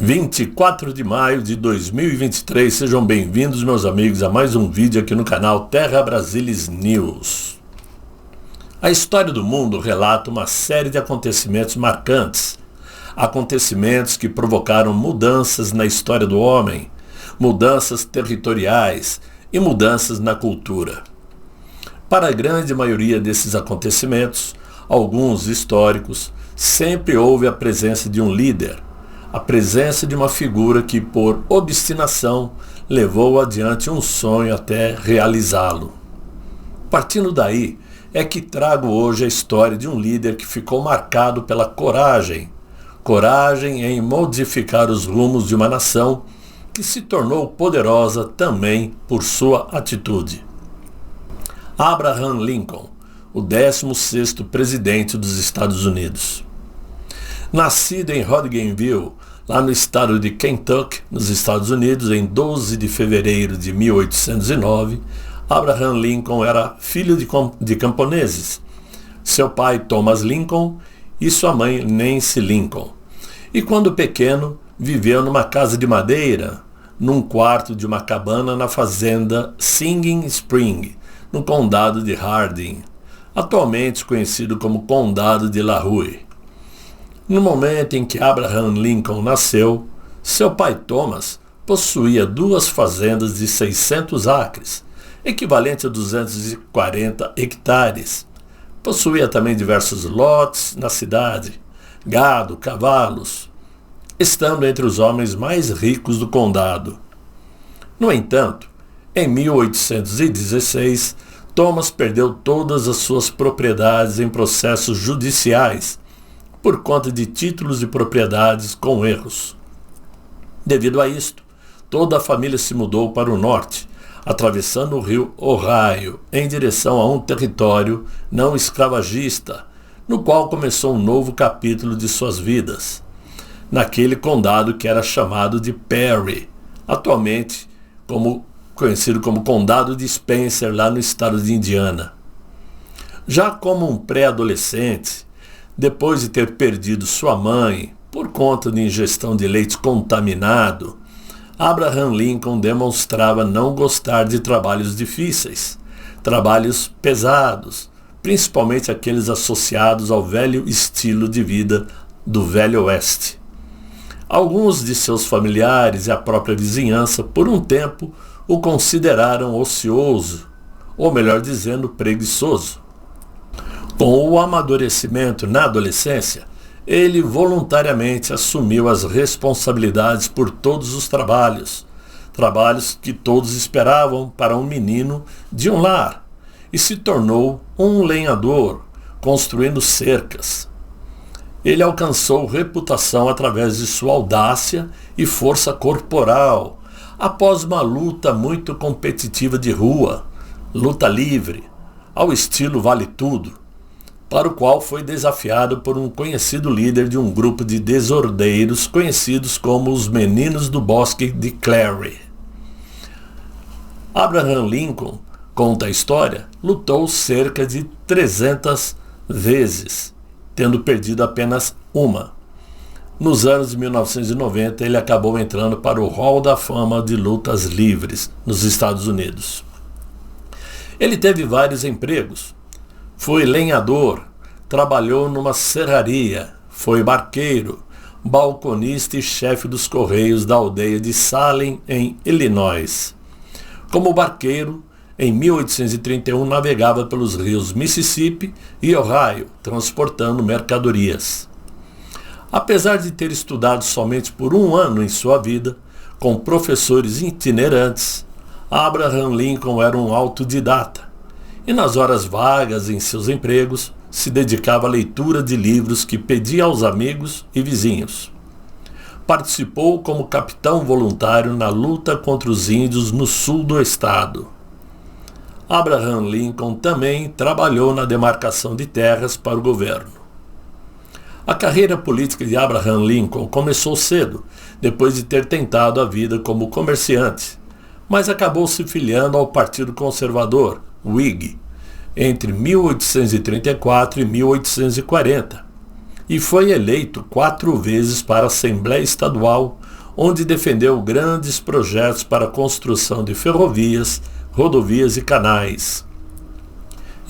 24 de maio de 2023, sejam bem-vindos, meus amigos, a mais um vídeo aqui no canal Terra Brasilis News. A história do mundo relata uma série de acontecimentos marcantes, acontecimentos que provocaram mudanças na história do homem, mudanças territoriais e mudanças na cultura. Para a grande maioria desses acontecimentos, alguns históricos, sempre houve a presença de um líder, a presença de uma figura que, por obstinação, levou adiante um sonho até realizá-lo. Partindo daí, é que trago hoje a história de um líder que ficou marcado pela coragem em modificar os rumos de uma nação que se tornou poderosa também por sua atitude. Abraham Lincoln, o 16º presidente dos Estados Unidos. Nascido em Hodgenville, lá no estado de Kentucky, nos Estados Unidos, em 12 de fevereiro de 1809, Abraham Lincoln era filho de camponeses. Seu pai, Thomas Lincoln, e sua mãe, Nancy Lincoln. E quando pequeno, viveu numa casa de madeira, num quarto de uma cabana na fazenda Singing Spring, no condado de Hardin, atualmente conhecido como Condado de LaRue. No momento em que Abraham Lincoln nasceu, seu pai Thomas possuía 2 fazendas de 600 acres, equivalente a 240 hectares. Possuía também diversos lotes na cidade, gado, cavalos, estando entre os homens mais ricos do condado. No entanto, em 1816, Thomas perdeu todas as suas propriedades em processos judiciais, por conta de títulos de propriedades com erros. Devido a isto, toda a família se mudou para o norte, atravessando o rio Ohio, em direção a um território não escravagista, no qual começou um novo capítulo de suas vidas, naquele condado que era chamado de Perry, atualmente conhecido como Condado de Spencer, lá no estado de Indiana. Já como um pré-adolescente, depois de ter perdido sua mãe por conta de ingestão de leite contaminado, Abraham Lincoln demonstrava não gostar de trabalhos difíceis, trabalhos pesados, principalmente aqueles associados ao velho estilo de vida do Velho Oeste. Alguns de seus familiares e a própria vizinhança, por um tempo, o consideraram ocioso, ou melhor dizendo, preguiçoso. Com o amadurecimento na adolescência, ele voluntariamente assumiu as responsabilidades por todos os trabalhos que todos esperavam para um menino de um lar, e se tornou um lenhador, construindo cercas. Ele alcançou reputação através de sua audácia e força corporal, após uma luta muito competitiva de rua, luta livre, ao estilo vale tudo, para o qual foi desafiado por um conhecido líder de um grupo de desordeiros conhecidos como os Meninos do Bosque de Clary. Abraham Lincoln, conta a história, lutou cerca de 300 vezes, tendo perdido apenas uma. Nos anos de 1990, ele acabou entrando para o Hall da Fama de Lutas Livres, nos Estados Unidos. Ele teve vários empregos. Foi lenhador, trabalhou numa serraria, foi barqueiro, balconista e chefe dos correios da aldeia de Salem, em Illinois. Como barqueiro, em 1831 navegava pelos rios Mississippi e Ohio, transportando mercadorias. Apesar de ter estudado somente por 1 ano em sua vida, com professores itinerantes, Abraham Lincoln era um autodidata. E nas horas vagas em seus empregos, se dedicava à leitura de livros que pedia aos amigos e vizinhos. Participou como capitão voluntário na luta contra os índios no sul do estado. Abraham Lincoln também trabalhou na demarcação de terras para o governo. A carreira política de Abraham Lincoln começou cedo, depois de ter tentado a vida como comerciante, mas acabou se filiando ao Partido Conservador, Whig, entre 1834 e 1840, e foi eleito 4 vezes para a Assembleia Estadual onde defendeu grandes projetos para a construção de ferrovias, rodovias e canais.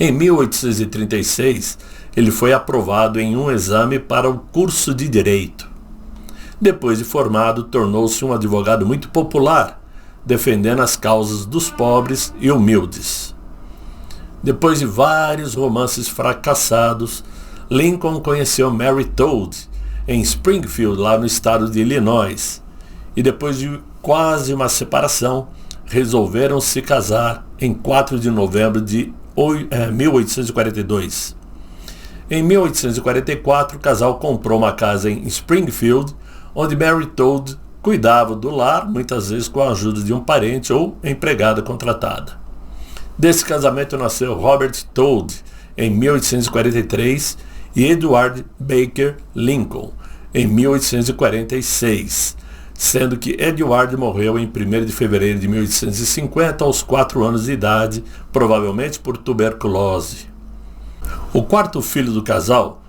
Em 1836, ele foi aprovado em um exame para o curso de Direito. Depois de formado, tornou-se um advogado muito popular, defendendo as causas dos pobres e humildes. Depois de vários romances fracassados, Lincoln conheceu Mary Todd em Springfield, lá no estado de Illinois, e depois de quase uma separação, resolveram se casar em 4 de novembro de 1842. Em 1844, o casal comprou uma casa em Springfield, onde Mary Todd cuidava do lar, muitas vezes com a ajuda de um parente ou empregada contratada. Desse casamento nasceu Robert Todd, em 1843, e Edward Baker Lincoln, em 1846, sendo que Edward morreu em 1º de fevereiro de 1850, aos 4 anos de idade, provavelmente por tuberculose. O quarto filho do casal,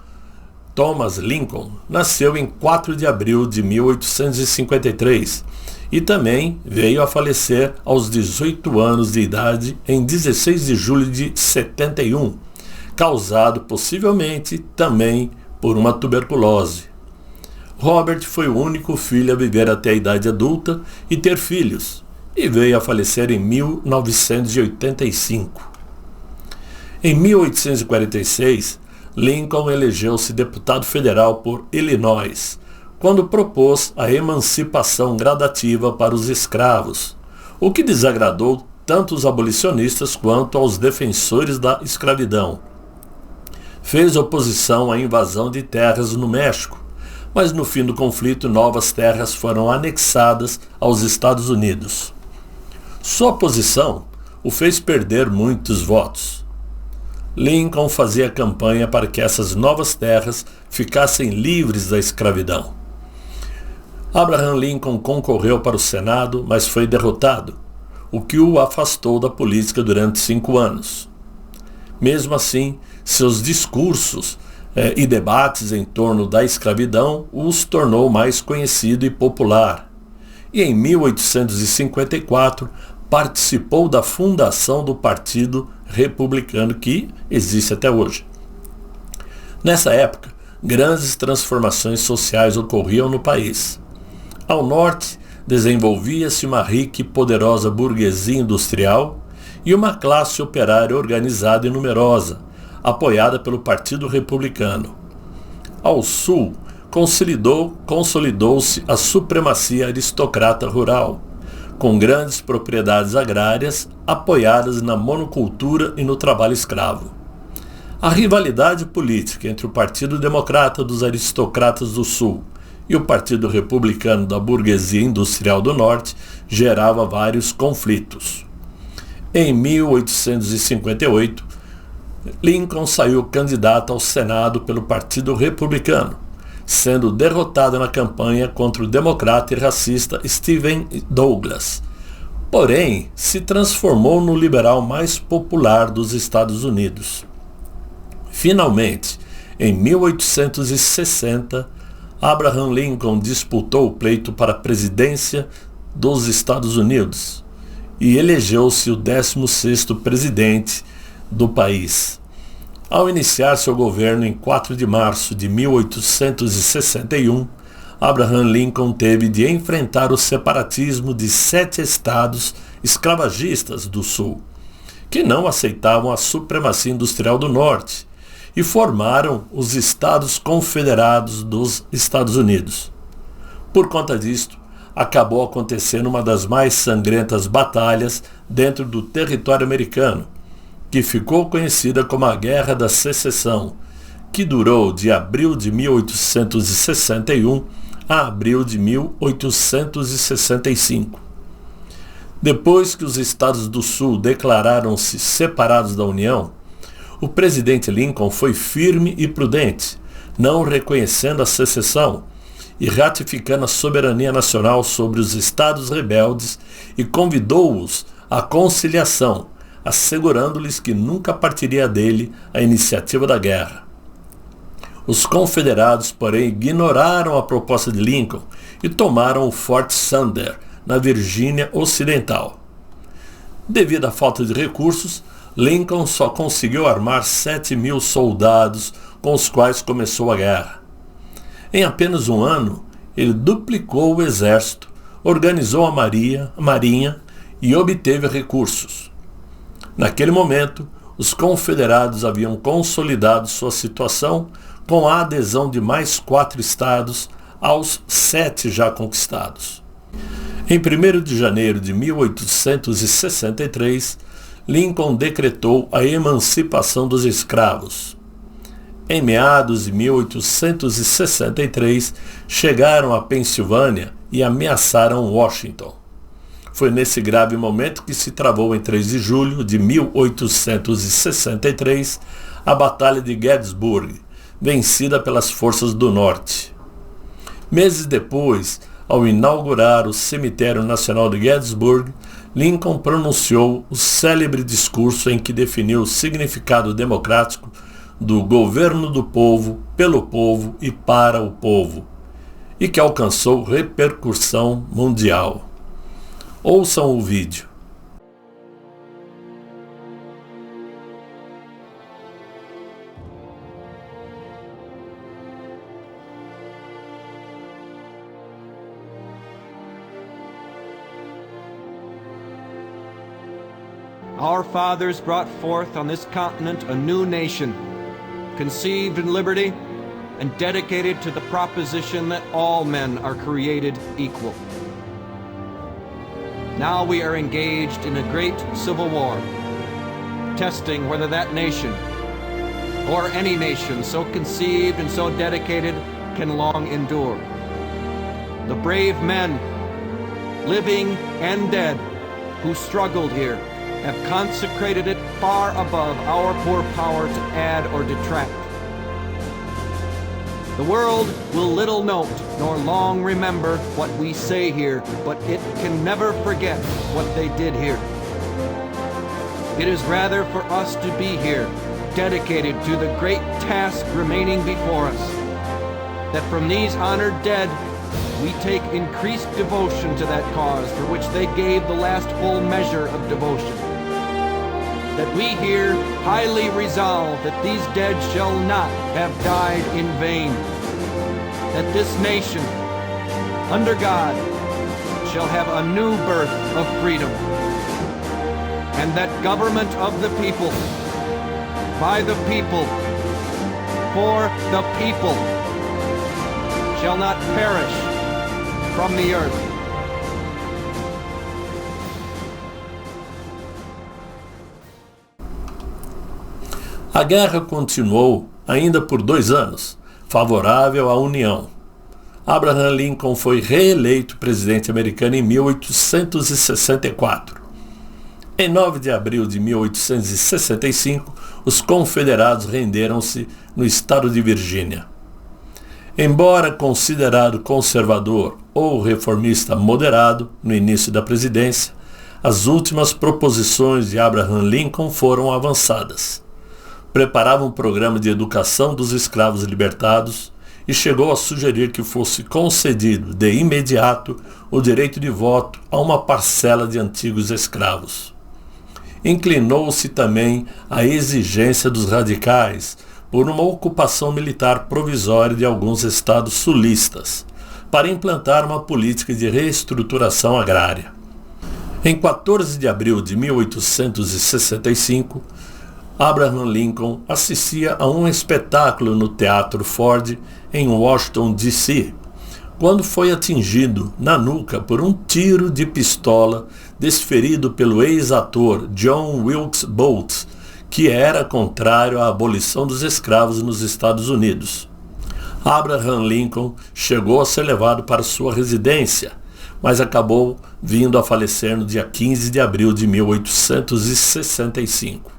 Thomas Lincoln, nasceu em 4 de abril de 1853 e também veio a falecer aos 18 anos de idade em 16 de julho de 71, causado possivelmente também por uma tuberculose. Robert foi o único filho a viver até a idade adulta e ter filhos, e veio a falecer em 1985. Em 1846, Lincoln elegeu-se deputado federal por Illinois, quando propôs a emancipação gradativa para os escravos, o que desagradou tanto os abolicionistas quanto aos defensores da escravidão. Fez oposição à invasão de terras no México, mas no fim do conflito novas terras foram anexadas aos Estados Unidos. Sua posição o fez perder muitos votos. Lincoln fazia campanha para que essas novas terras ficassem livres da escravidão. Abraham Lincoln concorreu para o Senado, mas foi derrotado, o que o afastou da política durante 5 anos. Mesmo assim, seus discursos e debates em torno da escravidão os tornou mais conhecido e popular. E em 1854 participou da fundação do Partido Republicano, que existe até hoje. Nessa época, grandes transformações sociais ocorriam no país. Ao norte, desenvolvia-se uma rica e poderosa burguesia industrial e uma classe operária organizada e numerosa, apoiada pelo Partido Republicano. Ao sul, consolidou-se a supremacia aristocrata rural, com grandes propriedades agrárias apoiadas na monocultura e no trabalho escravo. A rivalidade política entre o Partido Democrata dos Aristocratas do Sul e o Partido Republicano da Burguesia Industrial do Norte gerava vários conflitos. Em 1858, Lincoln saiu candidato ao Senado pelo Partido Republicano, sendo derrotado na campanha contra o democrata e racista Stephen Douglas. Porém, se transformou no liberal mais popular dos Estados Unidos. Finalmente, em 1860, Abraham Lincoln disputou o pleito para a presidência dos Estados Unidos e elegeu-se o 16º presidente do país. Ao iniciar seu governo em 4 de março de 1861, Abraham Lincoln teve de enfrentar o separatismo de 7 estados escravagistas do Sul, que não aceitavam a supremacia industrial do Norte, e formaram os Estados Confederados dos Estados Unidos. Por conta disto, acabou acontecendo uma das mais sangrentas batalhas dentro do território americano, que ficou conhecida como a Guerra da Secessão, que durou de abril de 1861 a abril de 1865. Depois que os estados do Sul declararam-se separados da União, o presidente Lincoln foi firme e prudente, não reconhecendo a secessão e ratificando a soberania nacional sobre os estados rebeldes, e convidou-os à conciliação, assegurando-lhes que nunca partiria dele a iniciativa da guerra. Os confederados, porém, ignoraram a proposta de Lincoln e tomaram o Fort Sumter, na Virgínia Ocidental. Devido à falta de recursos, Lincoln só conseguiu armar 7.000 soldados com os quais começou a guerra. Em apenas um ano, ele duplicou o exército, organizou a marinha e obteve recursos. Naquele momento, os confederados haviam consolidado sua situação com a adesão de mais 4 estados aos 7 já conquistados. Em 1º de janeiro de 1863, Lincoln decretou a emancipação dos escravos. Em meados de 1863, chegaram a Pensilvânia e ameaçaram Washington. Foi nesse grave momento que se travou em 3 de julho de 1863 a Batalha de Gettysburg, vencida pelas forças do Norte. Meses depois, ao inaugurar o Cemitério Nacional de Gettysburg, Lincoln pronunciou o célebre discurso em que definiu o significado democrático do governo do povo, pelo povo e para o povo, e que alcançou repercussão mundial. Ouçam o vídeo. Our fathers brought forth on this continent a new nation, conceived in liberty and dedicated to the proposition that all men are created equal. Now we are engaged in a great civil war, testing whether that nation, or any nation so conceived and so dedicated, can long endure. The brave men, living and dead, who struggled here, have consecrated it far above our poor power to add or detract. The world will little note nor long remember what we say here, but it can never forget what they did here. It is rather for us to be here, dedicated to the great task remaining before us, that from these honored dead we take increased devotion to that cause for which they gave the last full measure of devotion. That we here highly resolve that these dead shall not have died in vain. That this nation, under God, shall have a new birth of freedom. And that government of the people, by the people, for the people, shall not perish from the earth. A guerra continuou ainda por 2 anos, favorável à União. Abraham Lincoln foi reeleito presidente americano em 1864. Em 9 de abril de 1865, os confederados renderam-se no estado de Virgínia. Embora considerado conservador ou reformista moderado no início da presidência, as últimas proposições de Abraham Lincoln foram avançadas. Preparava um programa de educação dos escravos libertados e chegou a sugerir que fosse concedido de imediato o direito de voto a uma parcela de antigos escravos. Inclinou-se também à exigência dos radicais por uma ocupação militar provisória de alguns estados sulistas, para implantar uma política de reestruturação agrária. Em 14 de abril de 1865, Abraham Lincoln assistia a um espetáculo no Teatro Ford, em Washington, D.C., quando foi atingido na nuca por um tiro de pistola desferido pelo ex-ator John Wilkes Booth, que era contrário à abolição dos escravos nos Estados Unidos. Abraham Lincoln chegou a ser levado para sua residência, mas acabou vindo a falecer no dia 15 de abril de 1865.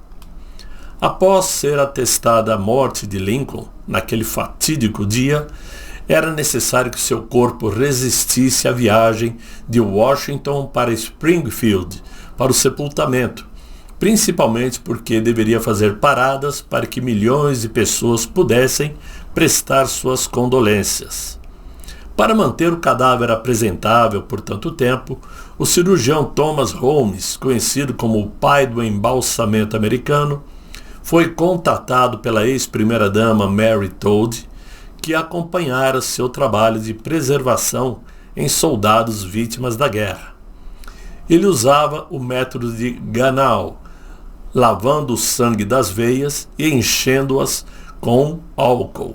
Após ser atestada a morte de Lincoln, naquele fatídico dia, era necessário que seu corpo resistisse à viagem de Washington para Springfield, para o sepultamento, principalmente porque deveria fazer paradas para que milhões de pessoas pudessem prestar suas condolências. Para manter o cadáver apresentável por tanto tempo, o cirurgião Thomas Holmes, conhecido como o pai do embalsamento americano, foi contatado pela ex-primeira-dama Mary Todd, que acompanhara seu trabalho de preservação em soldados vítimas da guerra. Ele usava o método de Ganal, lavando o sangue das veias e enchendo-as com álcool.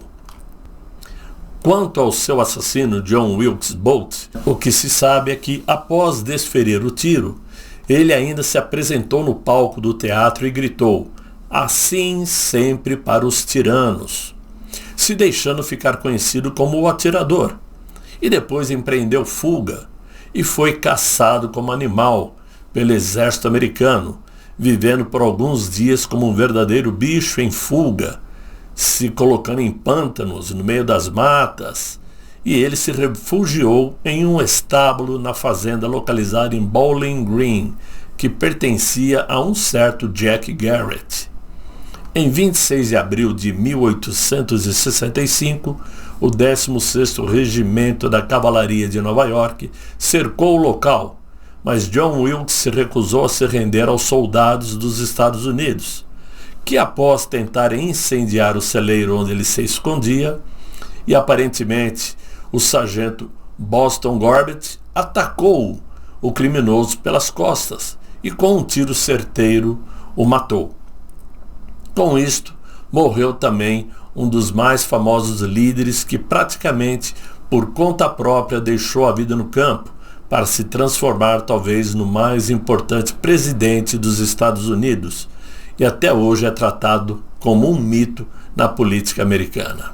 Quanto ao seu assassino, John Wilkes Booth, o que se sabe é que, após desferir o tiro, ele ainda se apresentou no palco do teatro e gritou: "Assim sempre para os tiranos", se deixando ficar conhecido como o atirador, e depois empreendeu fuga e foi caçado como animal pelo exército americano, vivendo por alguns dias como um verdadeiro bicho em fuga, se colocando em pântanos no meio das matas, e ele se refugiou em um estábulo na fazenda localizada em Bowling Green, que pertencia a um certo Jack Garrett. Em 26 de abril de 1865, o 16º Regimento da Cavalaria de Nova York cercou o local, mas John Wilkes se recusou a se render aos soldados dos Estados Unidos, que após tentarem incendiar o celeiro onde ele se escondia, e aparentemente o sargento Boston Corbett atacou o criminoso pelas costas e com um tiro certeiro o matou. Com isto, morreu também um dos mais famosos líderes que praticamente por conta própria deixou a vida no campo para se transformar talvez no mais importante presidente dos Estados Unidos, e até hoje é tratado como um mito na política americana.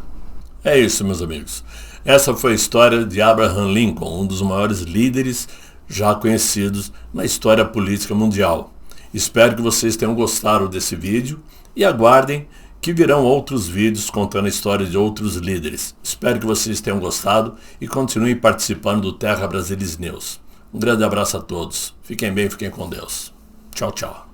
É isso, meus amigos. Essa foi a história de Abraham Lincoln, um dos maiores líderes já conhecidos na história política mundial. Espero que vocês tenham gostado desse vídeo e aguardem que virão outros vídeos contando a história de outros líderes. Espero que vocês tenham gostado e continuem participando do Terra Brasilis News. Um grande abraço a todos. Fiquem bem, fiquem com Deus. Tchau, tchau.